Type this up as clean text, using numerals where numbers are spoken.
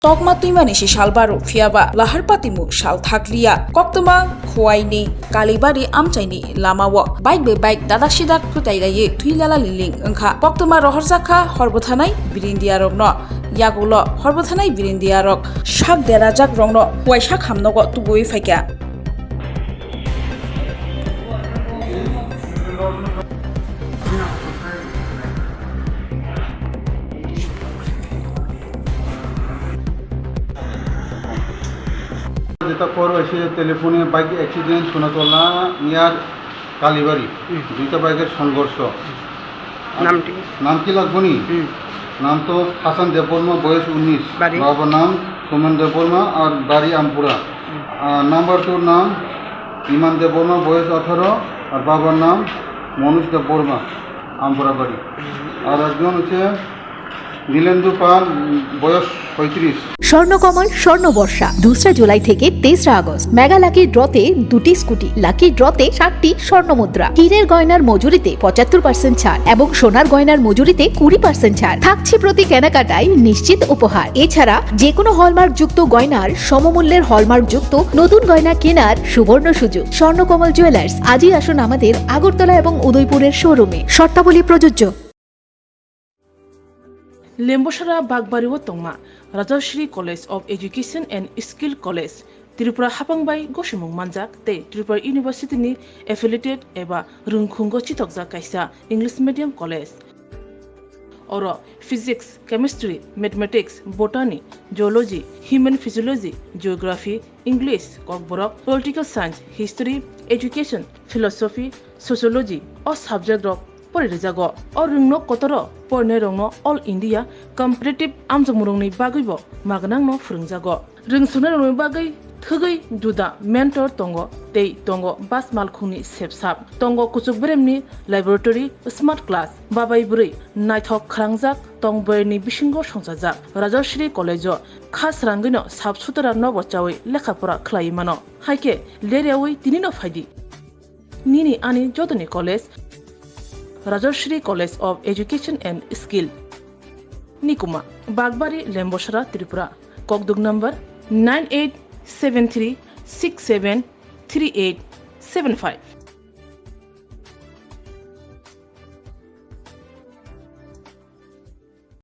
Tokma tuimani si salbaru fiaba lahar patimu sal thakliya koktoma khwaini kalibari amchaini lamawo bike be bike Dadaksidak Thutaiwi Thwi Lalaliling wngkha koktoma rohorjakha horbothanai birindiarokno yagulo horbothanai birindiarok sak derajak rongno waisa khamnogo tubui faika যেটা করো এসে টেলিফোনে bike accident Sonatala near কালীবাড়ি দুইটা বাইকের সংঘর্ষ। নাম কি লাগবো নি? নাম তো হাসান দেববর্মা, বয়স 19, বাবার নাম সোমেন দেববর্মা আর বাড়ি আমপুরা। নাম্বার 2 নাম ইমান দেববর্মা, বয়স 18 আর বাবার নাম মনোজ দেববর্মা, আমপুরা বাড়ি। আর একজন হচ্ছে নীলেন্দু পাল, বয়স 35। স্বর্ণকমল স্বর্ণবর্ষা 2 জুলাই থেকে 23 আগস্ট মেগা লাকি ড্রতে 2টি স্কুটি, লাকি ড্রতে 7টি স্বর্ণমুদ্রা, হীরের গয়নার মজুরিতে 75% ছাড় এবং সোনার গয়নার মজুরিতে 20% ছাড় থাকছে প্রতি কেনাকাটায় নিশ্চিত উপহার। এছাড়া যে কোনো হলমার্ক যুক্ত গয়নার সমমূল্যের হলমার্ক যুক্ত নতুন গয়না কেনার সুবর্ণ সুযোগ। স্বর্ণকমল জুয়েলার্স, আজই আসুন আমাদের আগরতলা এবং উদয়পুরের শোরুমে, শর্তাবলী প্রযোজ্য। Lembosara Bagbariwo Tongma, Rajashri College of Education and Skill College, Tripura Hapangbai Goshimung Manjak, Te Tripura University ni affiliated eba Rungkhungo Chitokja Kaisa English Medium College. Oro Physics, Chemistry, Mathematics, Botany, Geology, Human Physiology, Geography, English, Kokborok, Political Science, History, Education, Philosophy, Sociology, or subject of Porijago, or Rungno Kotoro, Pornerongno, All India, Competitive Amjamurongni Bagibo, Magnangno Frungjago. Ring Sunarong Bagay, Thugai, Duda, Mentor Tongo, Tei Tongo, Bas Malkuni Sepsap, Tongo Kuchukbremni, Laboratory, Smart Class, Babai Buri, Nighthawk Krangjak, Tongberni Bishingo Shonsajak, Rajashri College, Khas Rangino, Subsutara Novochawi, Lekapura Klaimano, Haike, Leriawi, Tinino Fadi. Nini Ani Jotani College, Rajashri College of Education and Skill. Nikuma, Bagbari, Lembosara, Tripura. Kokdug number 9873673875.